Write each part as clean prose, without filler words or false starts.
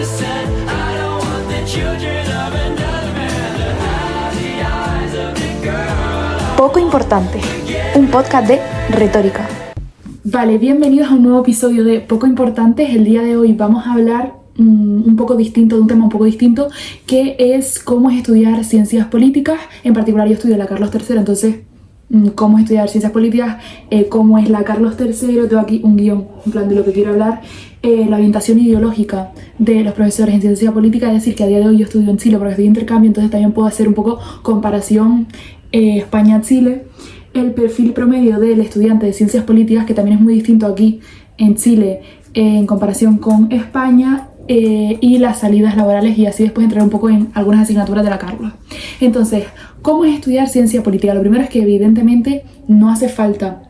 the sun. I don't want the children of another man to have the eyes of the girl. Poco importante, un podcast de retórica. Vale, bienvenidos a un nuevo episodio de Poco Importante. El día de hoy vamos a hablar un poco distinto, de un tema un poco distinto, que es cómo es estudiar ciencias políticas. En particular yo estudio la Carlos III, entonces cómo es estudiar ciencias políticas, cómo es la Carlos III. Tengo aquí un guión en plan de lo que quiero hablar, la orientación ideológica de los profesores en ciencia política. Es decir, que a día de hoy yo estudio en Chile porque estoy de intercambio, entonces también puedo hacer un poco comparación España-Chile. El perfil promedio del estudiante de ciencias políticas, que también es muy distinto aquí en Chile en comparación con España, y las salidas laborales, y así después entrar un poco en algunas asignaturas de la Carlos. Entonces, ¿cómo es estudiar ciencia política? Lo primero es que evidentemente no hace falta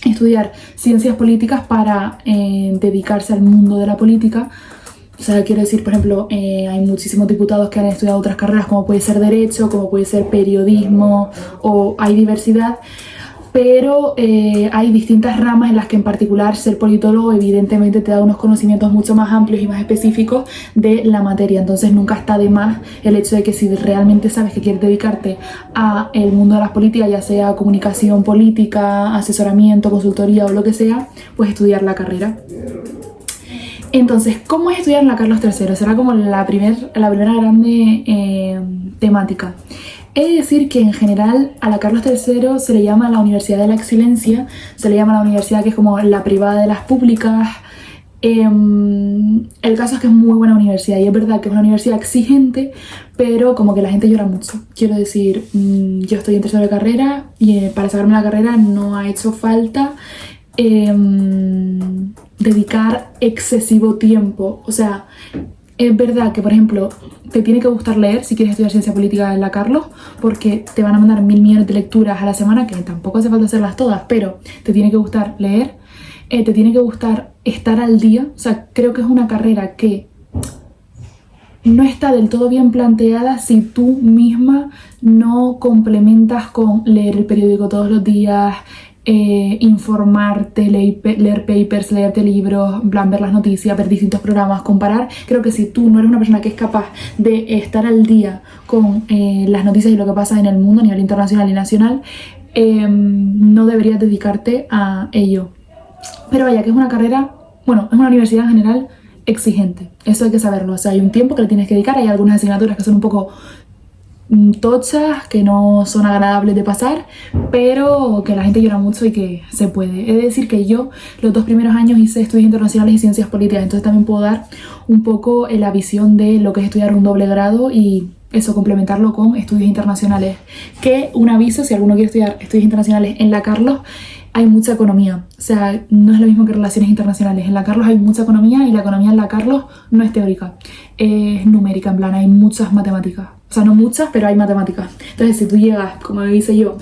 estudiar ciencias políticas para dedicarse al mundo de la política. O sea, quiero decir, por ejemplo, hay muchísimos diputados que han estudiado otras carreras, como puede ser Derecho, como puede ser Periodismo, o hay diversidad, pero hay distintas ramas en las que en particular ser politólogo evidentemente te da unos conocimientos mucho más amplios y más específicos de la materia. Entonces nunca está de más el hecho de que si realmente sabes que quieres dedicarte a el mundo de las políticas, ya sea comunicación política, asesoramiento, consultoría o lo que sea, pues estudiar la carrera. Entonces, ¿cómo es estudiar en la Carlos III? Será como la primera grande temática. He de decir que en general a la Carlos III se le llama la Universidad de la Excelencia, se le llama la universidad que es como la privada de las públicas. El caso es que es muy buena universidad y es verdad que es una universidad exigente, pero como que la gente llora mucho. Quiero decir, yo estoy en tercero de carrera y para sacarme la carrera no ha hecho falta dedicar excesivo tiempo. O sea, es verdad que, por ejemplo, te tiene que gustar leer si quieres estudiar ciencia política en la Carlos, porque te van a mandar 1000 millones de lecturas a la semana, que tampoco hace falta hacerlas todas, pero te tiene que gustar leer, te tiene que gustar estar al día. O sea, creo que es una carrera que no está del todo bien planteada si tú misma no complementas con leer el periódico todos los días, informarte, leer papers, leerte libros, en plan, ver las noticias, ver distintos programas, comparar. Creo que si tú no eres una persona que es capaz de estar al día con las noticias y lo que pasa en el mundo a nivel internacional y nacional, no deberías dedicarte a ello. Pero vaya, que es una carrera, bueno, es una universidad en general exigente, eso hay que saberlo. O sea, hay un tiempo que le tienes que dedicar, hay algunas asignaturas que son un poco tochas, que no son agradables de pasar, pero que la gente llora mucho y que se puede. He de decir que yo los 2 primeros años hice estudios internacionales y ciencias políticas, entonces también puedo dar un poco la visión de lo que es estudiar un doble grado y eso, complementarlo con estudios internacionales. Que un aviso, si alguno quiere estudiar estudios internacionales en la Carlos, hay mucha economía. O sea, no es lo mismo que relaciones internacionales. En la Carlos hay mucha economía y la economía en la Carlos no es teórica, es numérica, en plan, hay muchas matemáticas. O sea, no muchas, pero hay matemáticas. Entonces, si tú llegas, como hice yo,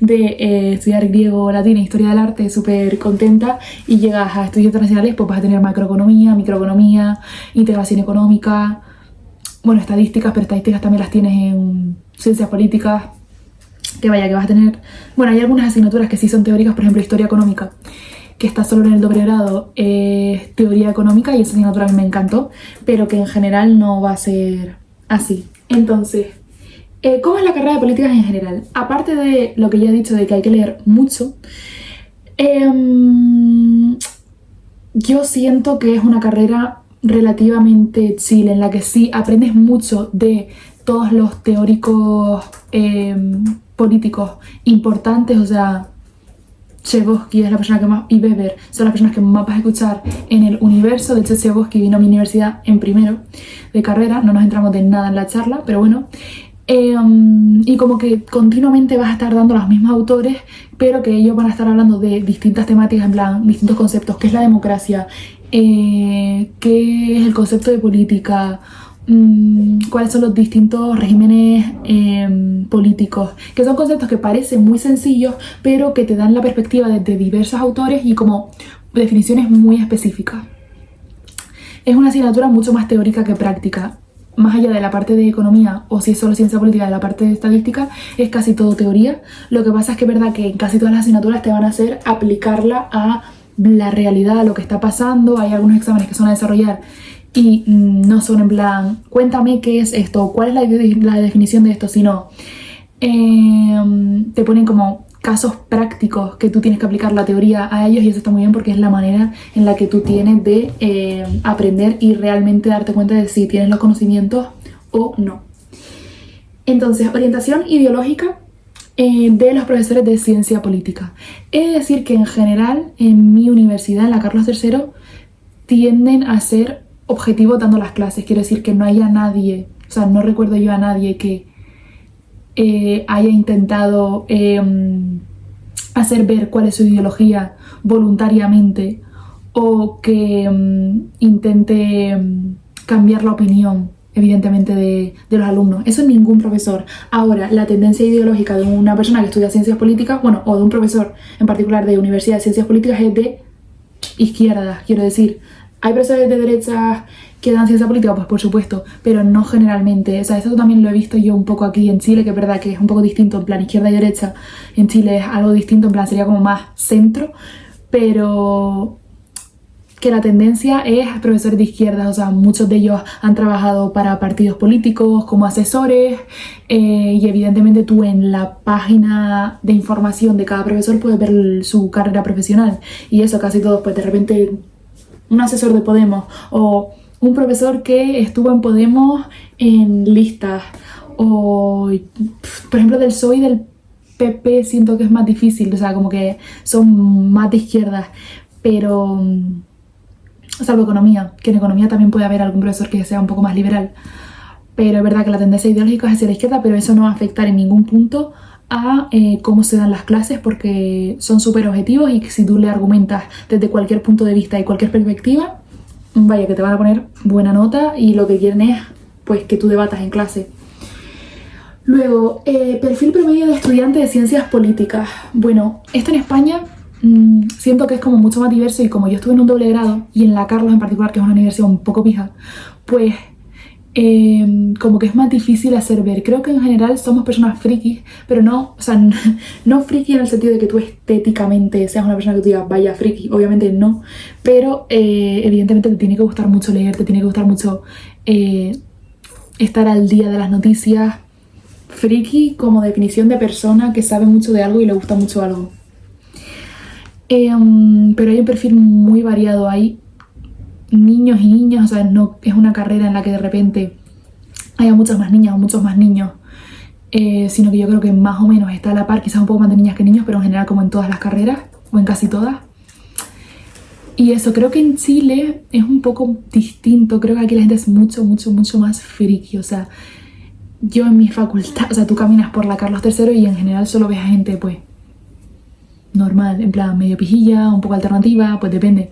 de estudiar griego, latín e historia del arte, súper contenta, y llegas a estudios internacionales, pues vas a tener macroeconomía, microeconomía, integración económica, bueno, estadísticas, pero estadísticas también las tienes en ciencias políticas. Que vaya, que vas a tener... Bueno, hay algunas asignaturas que sí son teóricas, por ejemplo, historia económica, que está solo en el doble grado, teoría económica, y esa asignatura a mí me encantó, pero que en general no va a ser así. Entonces, ¿cómo es la carrera de políticas en general? Aparte de lo que ya he dicho de que hay que leer mucho, yo siento que es una carrera relativamente chill, en la que sí aprendes mucho de todos los teóricos políticos importantes. O sea, Tchaikovsky es la persona que más, y Weber son las personas que más vas a escuchar en el universo. De hecho, Tchaikovsky vino a mi universidad en primero de carrera, no nos entramos de nada en la charla, pero bueno. Y como que continuamente vas a estar dando los mismos autores, pero que ellos van a estar hablando de distintas temáticas, en plan, distintos conceptos. ¿Qué es la democracia? ¿Qué es el concepto de política? Cuáles son los distintos regímenes políticos, que son conceptos que parecen muy sencillos, pero que te dan la perspectiva de diversos autores y como definiciones muy específicas. Es una asignatura mucho más teórica que práctica. Más allá de la parte de economía, o si es solo ciencia política, de la parte de estadística, es casi todo teoría. Lo que pasa es que es verdad que en casi todas las asignaturas te van a hacer aplicarla a la realidad, a lo que está pasando. Hay algunos exámenes que son a desarrollar y no son en plan, cuéntame qué es esto, cuál es la definición de esto, sino te ponen como casos prácticos que tú tienes que aplicar la teoría a ellos, y eso está muy bien porque es la manera en la que tú tienes de aprender y realmente darte cuenta de si tienes los conocimientos o no. Entonces, orientación ideológica de los profesores de ciencia política. He de decir que en general en mi universidad, en la Carlos III, tienden a ser objetivos dando las clases. Quiero decir que no haya nadie, o sea, no recuerdo yo a nadie que haya intentado hacer ver cuál es su ideología voluntariamente, o que intente cambiar la opinión, evidentemente, de los alumnos. Eso en ningún profesor. Ahora, la tendencia ideológica de una persona que estudia ciencias políticas, bueno, o de un profesor en particular de Universidad de Ciencias Políticas, es de izquierda. Quiero decir, ¿hay profesores de derecha que dan ciencia política? Pues por supuesto, pero no generalmente. O sea, eso también lo he visto yo un poco aquí en Chile, que es verdad que es un poco distinto, en plan izquierda y derecha. En Chile es algo distinto, en plan sería como más centro, pero que la tendencia es profesores de izquierda. O sea, muchos de ellos han trabajado para partidos políticos como asesores, y evidentemente tú en la página de información de cada profesor puedes ver su carrera profesional, y eso casi todos, pues de repente un asesor de Podemos, o un profesor que estuvo en Podemos en listas, o por ejemplo del PSOE y del PP siento que es más difícil, o sea, como que son más de izquierdas, pero salvo economía, que en economía también puede haber algún profesor que sea un poco más liberal, pero es verdad que la tendencia ideológica es hacia la izquierda, pero eso no va a afectar en ningún punto a cómo se dan las clases, porque son súper objetivos, y si tú le argumentas desde cualquier punto de vista y cualquier perspectiva, vaya que te van a poner buena nota, y lo que quieren es pues que tú debatas en clase. Luego, perfil promedio de estudiante de ciencias políticas. Bueno, esto en España siento que es como mucho más diverso, y como yo estuve en un doble grado, y en la Carlos en particular, que es una universidad un poco pija, pues como que es más difícil hacer ver. Creo que en general somos personas frikis, pero no, o sea, no friki en el sentido de que tú estéticamente seas una persona que tú digas, vaya friki, obviamente no, pero evidentemente te tiene que gustar mucho leer, te tiene que gustar mucho estar al día de las noticias. Friki como definición de persona que sabe mucho de algo y le gusta mucho algo. Pero hay un perfil muy variado, hay niños y niñas, o sea, no es una carrera en la que de repente haya muchas más niñas o muchos más niños, sino que yo creo que más o menos está a la par, quizás un poco más de niñas que niños, pero en general como en todas las carreras, o en casi todas. Y eso, creo que en Chile es un poco distinto, creo que aquí la gente es mucho más friki, o sea, yo en mi facultad, o sea, tú caminas por la Carlos III y en general solo ves a gente, pues, normal, en plan medio pijilla, un poco alternativa, pues depende.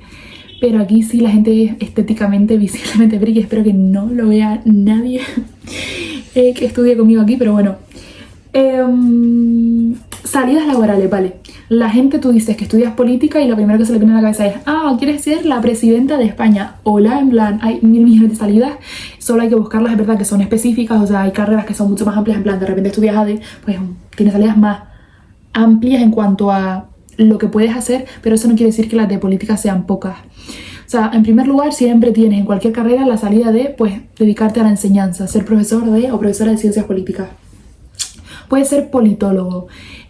Pero aquí sí la gente es estéticamente, visiblemente friki. Espero que no lo vea nadie que estudie conmigo aquí, pero bueno. Salidas laborales, vale. La gente, tú dices que estudias política y lo primero que se le viene a la cabeza es, ¿quieres ser la presidenta de España? Hola, en plan, hay 1000 millones de salidas, solo hay que buscarlas, es verdad que son específicas, o sea, hay carreras que son mucho más amplias, en plan, de repente estudias ADE, pues tienes salidas más amplias en cuanto a lo que puedes hacer, pero eso no quiere decir que las de política sean pocas. O sea, en primer lugar, siempre tienes en cualquier carrera la salida de, pues, dedicarte a la enseñanza, ser profesor de o profesora de ciencias políticas. Puedes ser politólogo,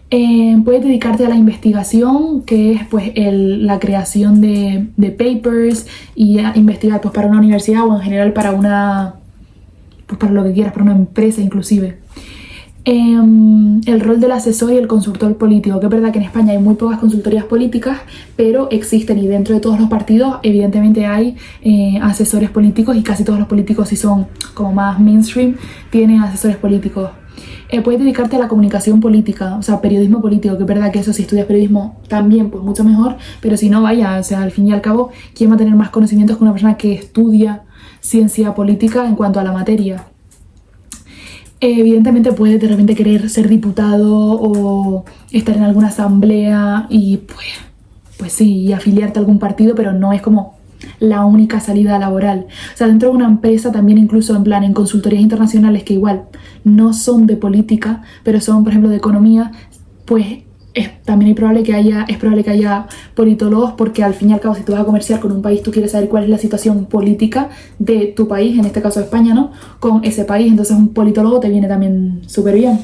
puedes dedicarte a la investigación, que es pues la creación de papers y a investigar pues para una universidad o en general para una, pues para lo que quieras, para una empresa inclusive. El rol del asesor y el consultor político, que es verdad que en España hay muy pocas consultorías políticas, pero existen, y dentro de todos los partidos evidentemente hay asesores políticos, y casi todos los políticos, si son como más mainstream, tienen asesores políticos. Puedes dedicarte a la comunicación política, o sea, periodismo político, que es verdad que eso, si estudias periodismo también, pues mucho mejor, pero si no, vaya, o sea, al fin y al cabo, ¿quién va a tener más conocimientos que una persona que estudia ciencia política en cuanto a la materia? Evidentemente puedes de repente querer ser diputado o estar en alguna asamblea y pues sí, y afiliarte a algún partido, pero no es como la única salida laboral. O sea, dentro de una empresa también, incluso en plan en consultorías internacionales que igual no son de política, pero son, por ejemplo, de economía, pues también es probable que haya politólogos, porque al fin y al cabo, si tú vas a comerciar con un país, tú quieres saber cuál es la situación política de tu país, en este caso España, ¿no? Con ese país, entonces un politólogo te viene también súper bien.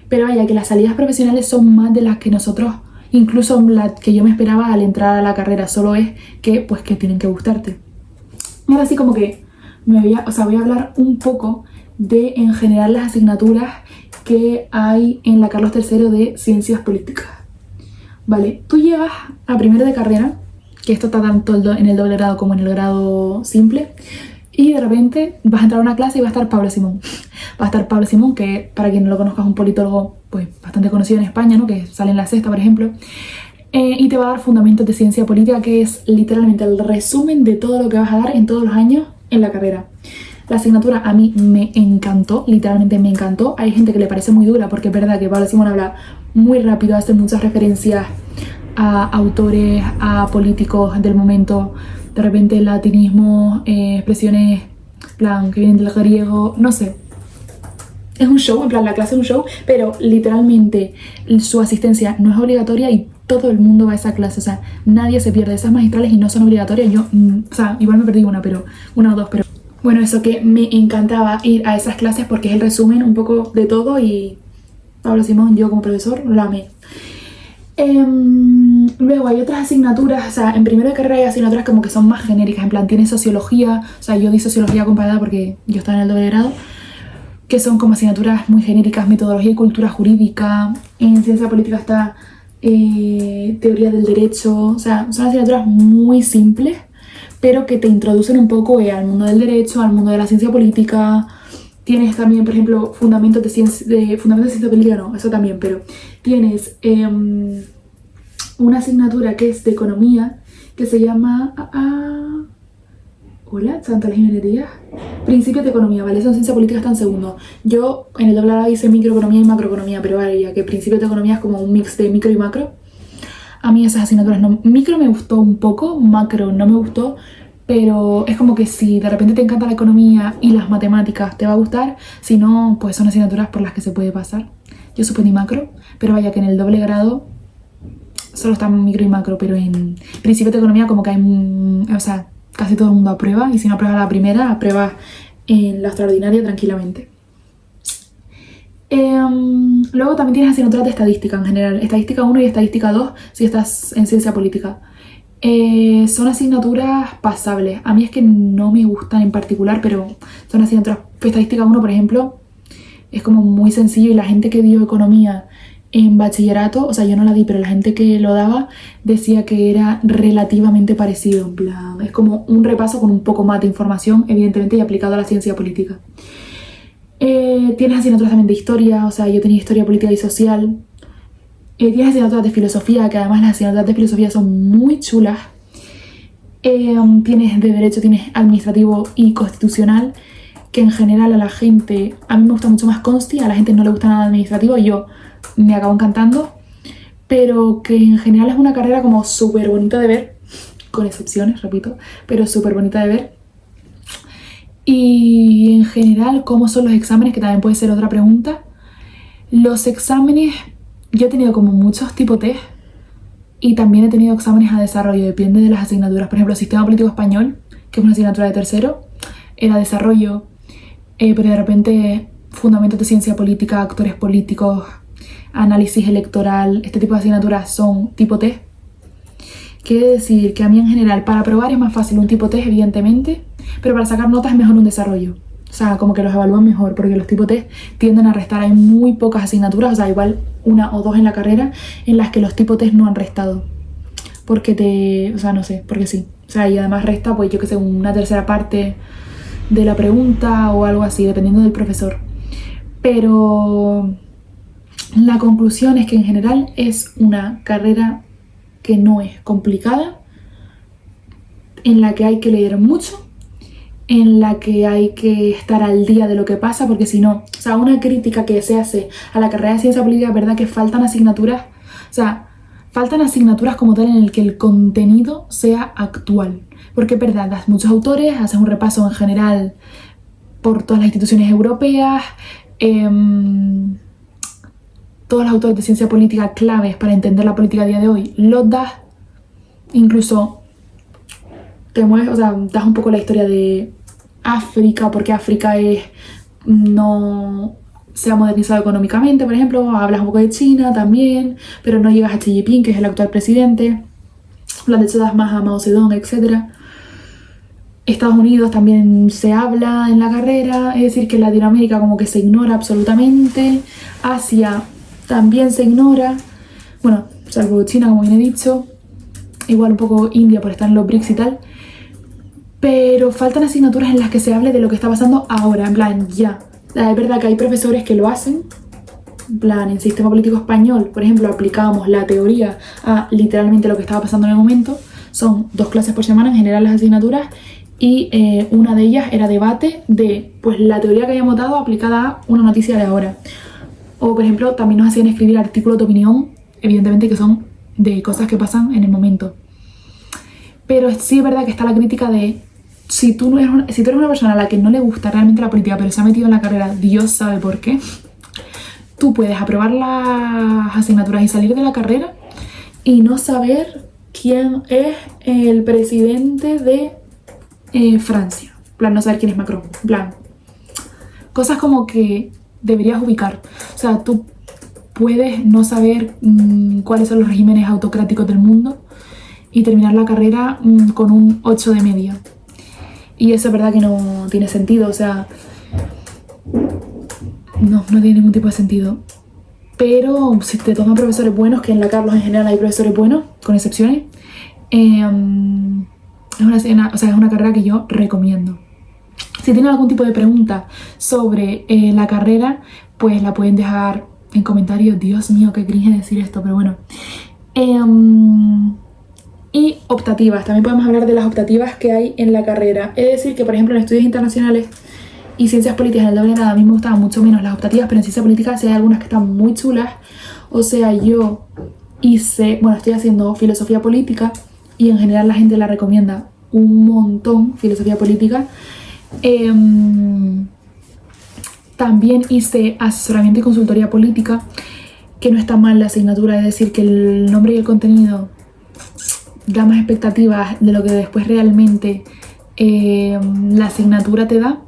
Pero vaya, que las salidas profesionales son más de las que nosotros, incluso la que yo me esperaba al entrar a la carrera, solo es que, pues, que tienen que gustarte. Y ahora sí, como que voy a hablar un poco de, en general, las asignaturas que hay en la Carlos III de Ciencias Políticas. Vale, tú llegas a primero de carrera, que esto está tanto en el doble grado como en el grado simple, y de repente vas a entrar a una clase y va a estar Pablo Simón. Va a estar Pablo Simón, que para quien no lo conozca es un politólogo pues bastante conocido en España, ¿no? Que sale en La Sexta, por ejemplo. Y te va a dar fundamentos de ciencia política, que es literalmente el resumen de todo lo que vas a dar en todos los años en la carrera. La asignatura a mí me encantó, literalmente me encantó. Hay gente que le parece muy dura, porque es verdad que Pablo Simón habla muy rápido, hace muchas referencias a autores, a políticos del momento, de repente latinismo, expresiones plan que vienen del griego, no sé. Es un show, en plan la clase es un show, pero literalmente su asistencia no es obligatoria y todo el mundo va a esa clase, o sea, nadie se pierde. Esas magistrales y no son obligatorias, yo, o sea, igual me perdí una o dos, pero bueno, eso, que me encantaba ir a esas clases porque es el resumen un poco de todo, y Pablo Simón, yo como profesor, lo amé. Luego hay otras asignaturas, o sea, en primero de carrera hay asignaturas como que son más genéricas, en plan tienes sociología, o sea, yo di sociología comparada porque yo estaba en el doble grado, que son como asignaturas muy genéricas, metodología y cultura jurídica. En ciencia política está teoría del derecho, o sea, son asignaturas muy simples, pero que te introducen un poco al mundo del derecho, al mundo de la ciencia política. Tienes también, por ejemplo, fundamentos de ciencia política, no, eso también, pero tienes una asignatura que es de economía, que se llama... Hola, Santa Jiménez Díaz. Principios de economía, ¿vale? Son ciencia política, está en segundo. Yo en el doble grado hice microeconomía y macroeconomía, pero vale, ya que principios de economía es como un mix de micro y macro. A mí esas asignaturas no... Micro me gustó un poco, macro no me gustó, pero es como que si de repente te encanta la economía y las matemáticas te va a gustar, si no, pues son asignaturas por las que se puede pasar. Yo suspendí macro, pero vaya que en el doble grado solo están micro y macro, pero en principios de economía como que hay... O sea, casi todo el mundo aprueba, y si no apruebas la primera, apruebas en la extraordinaria tranquilamente. Luego también tienes asignaturas de estadística en general, estadística 1 y estadística 2 si estás en ciencia política. Son asignaturas pasables, a mí es que no me gustan en particular, pero son asignaturas. Estadística 1, por ejemplo, es como muy sencillo, y la gente que dio economía en bachillerato, o sea, yo no la di, pero la gente que lo daba decía que era relativamente parecido, en plan, es como un repaso con un poco más de información, evidentemente, y aplicado a la ciencia política. Tienes asignaturas también de historia, o sea, yo tenía historia política y social. Tienes asignaturas de filosofía, que además las asignaturas de filosofía son muy chulas. Tienes de derecho, tienes administrativo y constitucional, que en general a la gente, a mí me gusta mucho más consti, a la gente no le gusta nada administrativo, y yo me acabo encantando, pero que en general es una carrera como súper bonita de ver, con excepciones, repito, pero súper bonita de ver. Y en general, ¿cómo son los exámenes? Que también puede ser otra pregunta. Los exámenes, yo he tenido como muchos tipo test, y también he tenido exámenes a desarrollo, depende de las asignaturas. Por ejemplo, Sistema Político Español, que es una asignatura de tercero, era desarrollo, pero de repente fundamentos de ciencia política, actores políticos, análisis electoral, este tipo de asignaturas son tipo test. Quiere decir que a mí en general para aprobar es más fácil un tipo test, evidentemente, pero para sacar notas es mejor un desarrollo. O sea, como que los evalúan mejor, porque los tipo test tienden a restar. Hay muy pocas asignaturas, o sea, igual una o dos en la carrera en las que los tipo test no han restado. Porque o sea, no sé, porque sí. O sea, y además resta, pues yo que sé, una tercera parte de la pregunta o algo así, dependiendo del profesor. Pero la conclusión es que en general es una carrera que no es complicada, en la que hay que leer mucho, en la que hay que estar al día de lo que pasa, porque si no, o sea, una crítica que se hace a la carrera de ciencia política es verdad que faltan asignaturas, o sea, faltan asignaturas como tal en el que el contenido sea actual, porque es verdad, das muchos autores, haces un repaso en general por todas las instituciones europeas, todos los autores de ciencia política claves para entender la política a día de hoy, los das, incluso te mueves, o sea, das un poco la historia de África, porque África no se ha modernizado económicamente, por ejemplo, hablas un poco de China también, pero no llegas a Xi Jinping, que es el actual presidente, de hecho das más a Mao Zedong, etc. Estados Unidos también se habla en la carrera, es decir, que Latinoamérica como que se ignora absolutamente, Asia también se ignora, bueno, salvo China, como bien he dicho, igual un poco India por estar en los BRICS y tal, pero faltan asignaturas en las que se hable de lo que está pasando ahora, en plan, ya. Es verdad que hay profesores que lo hacen, en plan, en sistema político español, por ejemplo, aplicábamos la teoría a literalmente lo que estaba pasando en el momento, son 2 clases por semana en general las asignaturas, y una de ellas era debate de pues la teoría que habíamos dado aplicada a una noticia de ahora. O, por ejemplo, también nos hacían escribir artículos de opinión, evidentemente que son de cosas que pasan en el momento. Pero sí es verdad que está la crítica de si tú eres una persona a la que no le gusta realmente la política, pero se ha metido en la carrera, Dios sabe por qué, tú puedes aprobar las asignaturas y salir de la carrera y no saber quién es el presidente de Francia. En plan, no saber quién es Macron. En plan, cosas como que deberías ubicar. O sea, tú puedes no saber cuáles son los regímenes autocráticos del mundo y terminar la carrera con un 8 de media. Y eso es verdad que no tiene sentido, o sea, no tiene ningún tipo de sentido. Pero si te toman profesores buenos, que en la Carlos en general hay profesores buenos, con excepciones, es una carrera que yo recomiendo. Si tienen algún tipo de pregunta sobre la carrera, pues la pueden dejar en comentarios. Dios mío, qué cringe decir esto, pero bueno. Y optativas, también podemos hablar de las optativas que hay en la carrera. Es decir, que por ejemplo en estudios internacionales y ciencias políticas en el doble grado a mí me gustaban mucho menos las optativas, pero en ciencias políticas sí hay algunas que están muy chulas. O sea, yo estoy haciendo filosofía política y en general la gente la recomienda un montón, filosofía política. También hice asesoramiento y consultoría política, que no está mal la asignatura, es decir, que el nombre y el contenido da más expectativas de lo que después realmente la asignatura te da,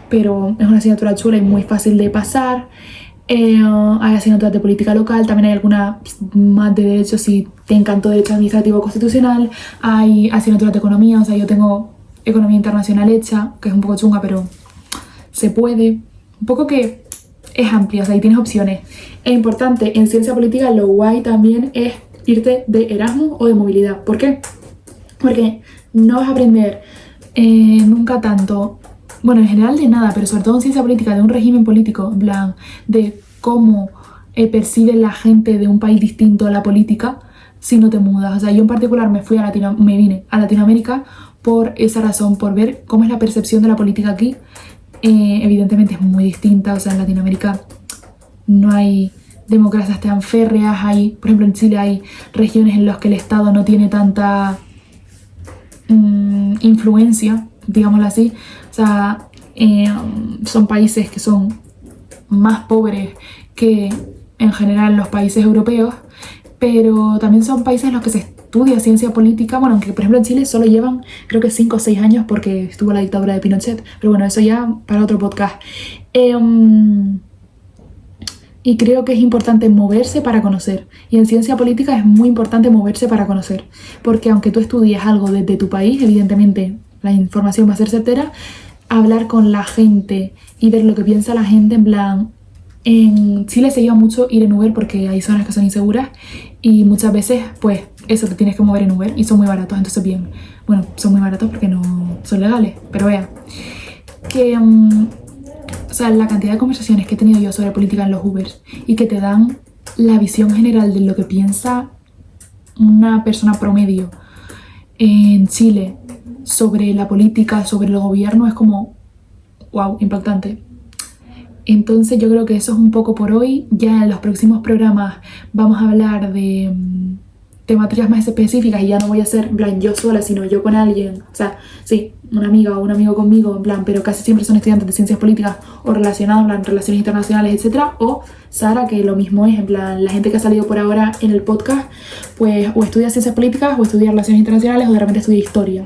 pero es una asignatura chula y muy fácil de pasar. Hay asignaturas de política local, también hay algunas más de derecho si te encantó derecho administrativo o constitucional, hay asignaturas de economía, o sea, yo tengo economía internacional hecha, que es un poco chunga, pero se puede, un poco que es amplia, o sea, ahí tienes opciones. Es importante, en ciencia política lo guay también es irte de Erasmus o de movilidad. ¿Por qué? Porque no vas a aprender nunca tanto, bueno, en general de nada, pero sobre todo en ciencia política, de un régimen político, en plan, de cómo percibe la gente de un país distinto a la política si no te mudas. O sea, yo en particular me vine a Latinoamérica por esa razón, por ver cómo es la percepción de la política aquí. Evidentemente es muy distinta, o sea, en Latinoamérica no hay democracias tan férreas, por ejemplo en Chile hay regiones en las que el Estado no tiene tanta influencia, digámoslo así, o sea, son países que son más pobres que en general los países europeos, pero también son países en los que se estudia ciencia política, bueno, aunque por ejemplo en Chile solo llevan creo que 5 o 6 años porque estuvo la dictadura de Pinochet, pero bueno, eso ya para otro podcast. Y creo que es importante moverse para conocer. Y en ciencia política es muy importante moverse para conocer. Porque aunque tú estudies algo desde tu país, evidentemente la información va a ser certera, hablar con la gente y ver lo que piensa la gente, en plan... En Chile se lleva mucho ir en Uber porque hay zonas que son inseguras y muchas veces, pues, eso, te tienes que mover en Uber y son muy baratos, entonces bien. Bueno, son muy baratos porque no son legales, pero vea, que... o sea, la cantidad de conversaciones que he tenido yo sobre política en los Ubers y que te dan la visión general de lo que piensa una persona promedio en Chile sobre la política, sobre el gobierno, es como, wow, impactante. Entonces yo creo que eso es un poco por hoy. Ya en los próximos programas vamos a hablar de de materias más específicas y ya no voy a ser en plan yo sola, sino yo con alguien, o sea, sí, una amiga o un amigo conmigo, en plan, pero casi siempre son estudiantes de ciencias políticas o relacionados, en plan, relaciones internacionales, etcétera, o Sara, que lo mismo es, en plan, la gente que ha salido por ahora en el podcast, pues o estudia ciencias políticas o estudia relaciones internacionales o de repente estudia historia.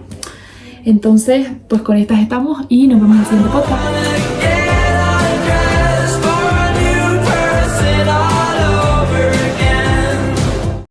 Entonces, pues con estas estamos y nos vemos en el siguiente podcast.